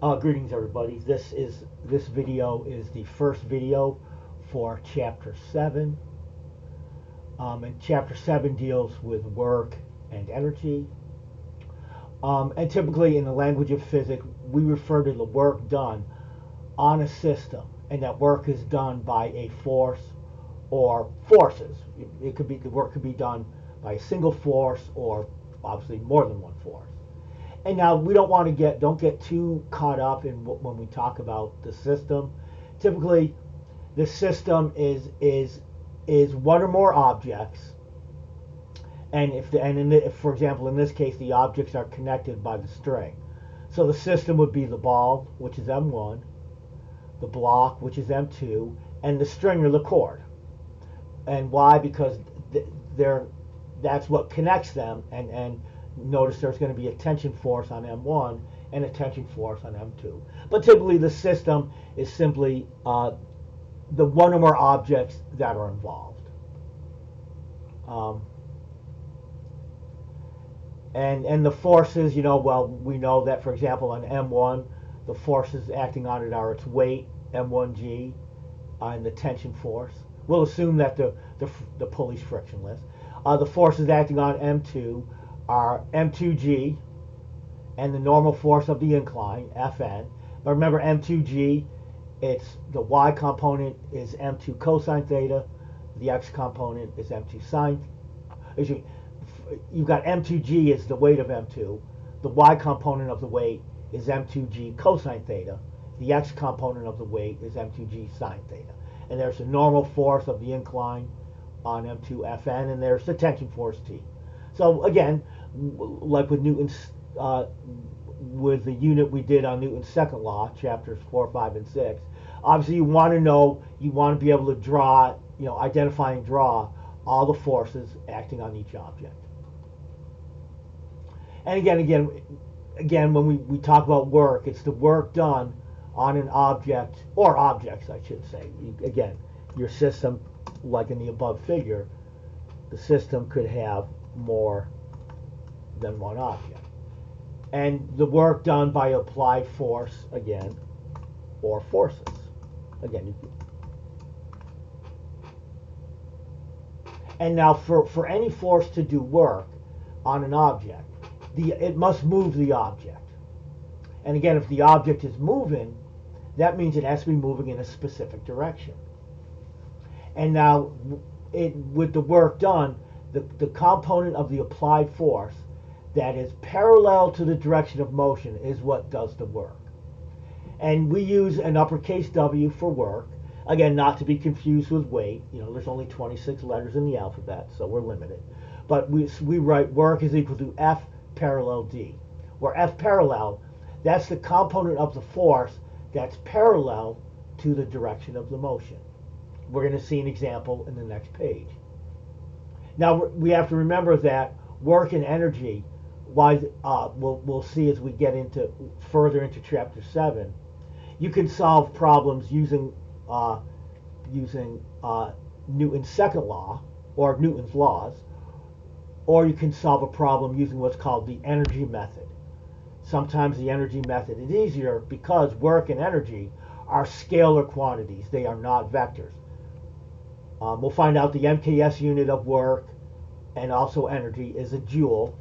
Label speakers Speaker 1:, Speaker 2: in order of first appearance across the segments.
Speaker 1: Greetings, everybody. This video is the first video for Chapter 7. And Chapter 7 deals with work and energy. And typically, in the language of physics, we refer to the work done on a system, and that work is done by a force or forces. It could be the work could be done by a single force or obviously more than one force. And now we don't get too caught up in when we talk about the system. Typically, the system is one or more objects, and for example, in this case, the objects are connected by the string. So the system would be the ball, which is M1, the block, which is M2, and the string or the cord. And why? Because that's what connects them, and notice there's going to be a tension force on M1 and a tension force on M2. But typically the system is simply the one or more objects that are involved. And the forces, well, we know that, for example, on M1, the forces acting on it are its weight, M1G, and the tension force. We'll assume that the pulley's frictionless. The forces acting on M2 are M2G and the normal force of the incline, Fn. But remember, M2G, it's the y component is M2 cosine theta, the x component is M2 sine. You've got M2G is the weight of M2, the y component of the weight is M2G cosine theta, the x component of the weight is M2G sine theta. And there's the normal force of the incline on M2 Fn, and there's the tension force T. So again, like with Newton's, with the unit we did on Newton's second law, chapters 4, 5, and 6, obviously you want to be able to draw, identify and draw all the forces acting on each object. And again, when we talk about work, it's the work done on an object, or objects, I should say. Again, your system, like in the above figure, the system could have more than one object. And the work done by applied force, again, or forces. Again, and now for any force to do work on an object, it must move the object. And again, if the object is moving, that means it has to be moving in a specific direction. And now, with the work done, the component of the applied force that is parallel to the direction of motion is what does the work. And we use an uppercase W for work. Again, not to be confused with weight. There's only 26 letters in the alphabet, so we're limited. But we write work is equal to F parallel D, where F parallel, that's the component of the force that's parallel to the direction of the motion. We're going to see an example in the next page. Now, we have to remember that work and energy, we'll see as we get further into chapter 7, you can solve problems using Newton's second law, or Newton's laws, or you can solve a problem using what's called the energy method. Sometimes the energy method is easier because work and energy are scalar quantities. They are not vectors. We'll find out the MKS unit of work and also energy is a joule,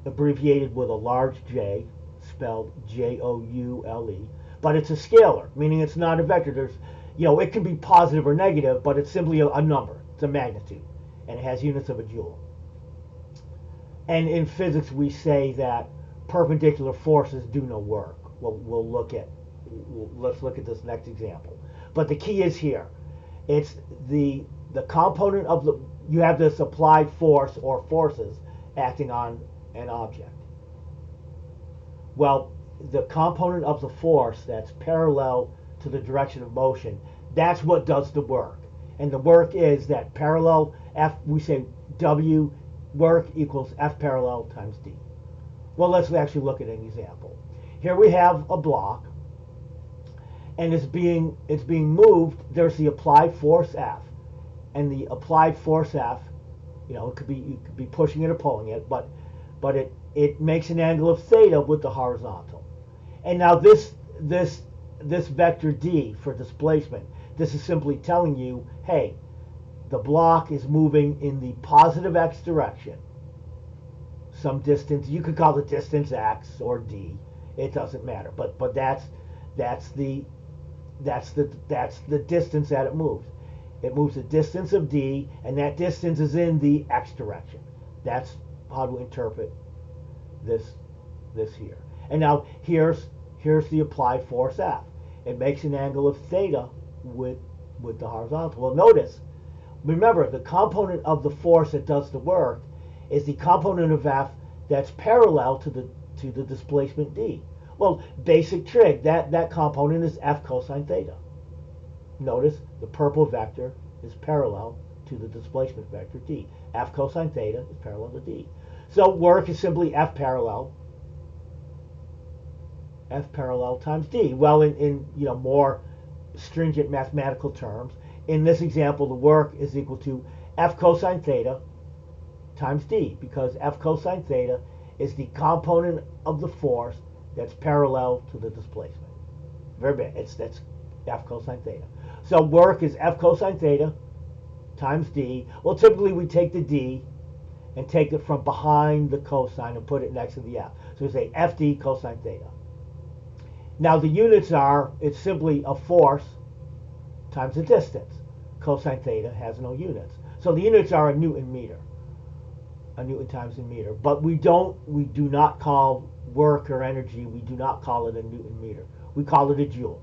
Speaker 1: abbreviated with a large J, spelled Joule, but it's a scalar, meaning it's not a vector. It can be positive or negative, but it's simply a number. It's a magnitude, and it has units of a joule. And in physics, we say that perpendicular forces do no work. Let's look at this next example. But the key is here. It's the component of you have this applied force or forces acting on an object. Well, the component of the force that's parallel to the direction of motion, that's what does the work. And the work is that parallel F, we say W work equals F parallel times D. Well, let's actually look at an example. Here we have a block, and it's being moved. There's the applied force F, and the applied force F, you could be pushing it or pulling it, but it makes an angle of theta with the horizontal. And now this vector d for displacement, this is simply telling you, hey, the block is moving in the positive x direction. Some distance, you could call the distance x or d, it doesn't matter. But that's the distance that it moves. It moves a distance of d, and that distance is in the x direction. That's how to interpret this here. And now here's the applied force F. It makes an angle of theta with the horizontal. Well, notice, remember, the component of the force that does the work is the component of F that's parallel to the displacement d. Well, basic trig, that component is F cosine theta. Notice the purple vector is parallel to the displacement vector d. F cosine theta is parallel to d. So work is simply F parallel times d. Well, in more stringent mathematical terms, in this example, the work is equal to F cosine theta times d, because F cosine theta is the component of the force that's parallel to the displacement. Very bad. That's F cosine theta. So work is F cosine theta times d. Well, typically we take the d and take it from behind the cosine and put it next to the F. So we say FD cosine theta. Now the units are, it's simply a force times the distance. Cosine theta has no units. So the units are a Newton meter. A Newton times a meter. But we do not call work or energy, we do not call it a Newton meter. We call it a joule.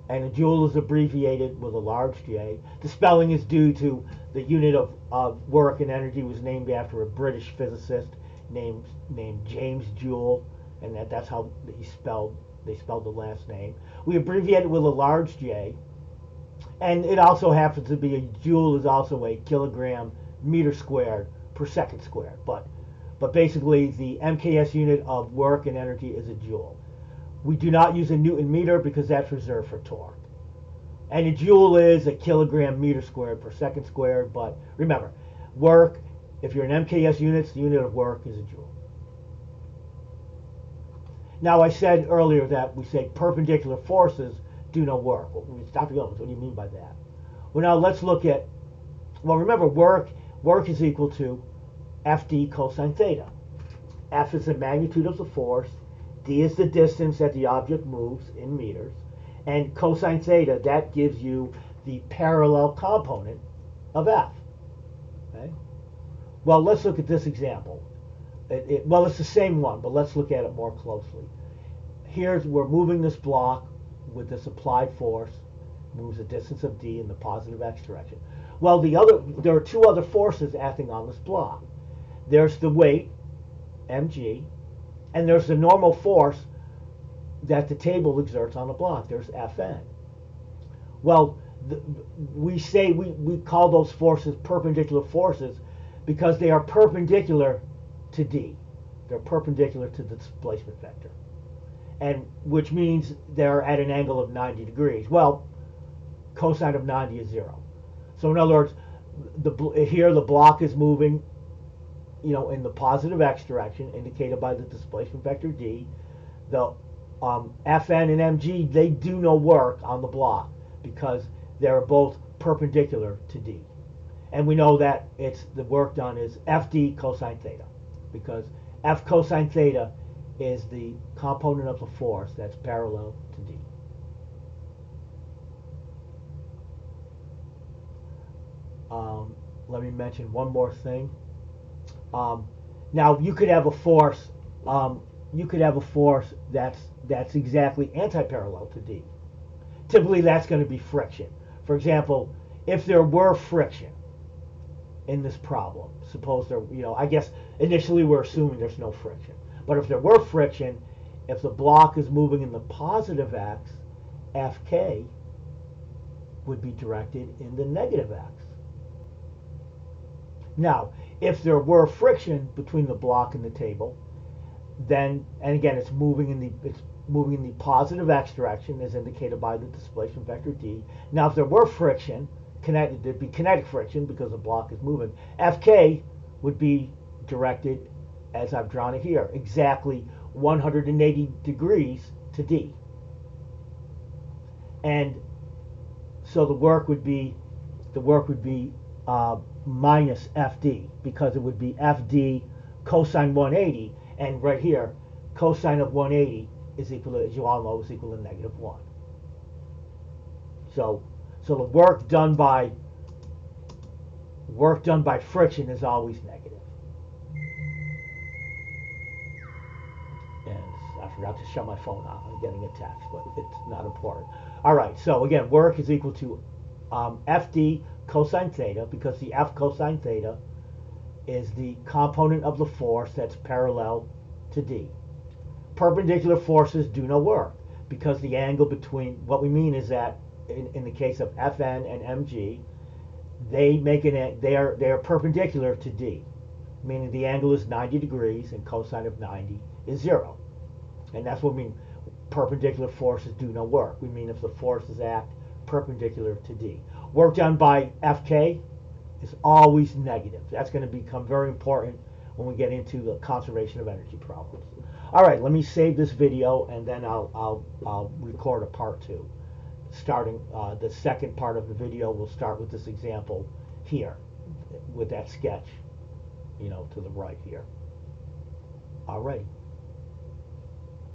Speaker 1: And a joule is abbreviated with a large J. The spelling is due to the unit of work and energy was named after a British physicist named James Joule, and that's how they spelled the last name. We abbreviate it with a large J, and it also happens to be a joule is also a kilogram meter squared per second squared. But basically the MKS unit of work and energy is a joule. We do not use a Newton meter because that's reserved for torque. And a joule is a kilogram meter squared per second squared. But remember, work, if you're in MKS units, the unit of work is a joule. Now I said earlier that we say perpendicular forces do no work. Well, stop going. What do you mean by that? Well, now let's look at, well, remember, work is equal to FD cosine theta. F is the magnitude of the force. D is the distance that the object moves in meters. And cosine theta, that gives you the parallel component of F. Okay? Well, let's look at this example. Well, it's the same one, but let's look at it more closely. We're moving this block with this applied force, moves a distance of d in the positive x direction. Well, there are two other forces acting on this block. There's the weight, mg, and there's the normal force that the table exerts on the block. There's Fn. Well, we call those forces perpendicular forces because they are perpendicular to d. They're perpendicular to the displacement vector, and which means they're at an angle of 90 degrees. Well, cosine of 90 is 0. So in other words, here the block is moving, in the positive x direction, indicated by the displacement vector d. The Fn and mg, they do no work on the block because they're both perpendicular to d. And we know that the work done is Fd cosine theta, because F cosine theta is the component of the force that's parallel to d. Let me mention one more thing. Now you could have a force. That's exactly anti-parallel to d. Typically, that's going to be friction. For example, if there were friction in this problem, suppose there, I guess initially we're assuming there's no friction. But if there were friction, if the block is moving in the positive x, Fk would be directed in the negative x. Now, if there were friction between the block and the table, then, and again, it's moving in the positive x direction, as indicated by the displacement vector d. Now, if there were friction, there'd be kinetic friction because the block is moving. Fk would be directed, as I've drawn it here, exactly 180 degrees to D. And so the work would be minus FD, because it would be FD cosine 180, and right here cosine of 180 is equal to, as you all know, is equal to -1. So the work done by friction is always negative. And I forgot to shut my phone off. I'm getting a text, but it's not important. All right, so again, work is equal to FD cosine theta, because the F cosine theta is the component of the force that's parallel to D. Perpendicular forces do no work, because the angle between, what we mean is that in the case of Fn and Mg, they are perpendicular to D, meaning the angle is 90 degrees and cosine of 90 is 0. And that's what we mean, perpendicular forces do no work. We mean if the forces act perpendicular to D. Work done by Fk is always negative. That's going to become very important when we get into the conservation of energy problems. All right, let me save this video, and then I'll record a part 2. Starting the second part of the video, we'll start with this example here, with that sketch, to the right here. All right.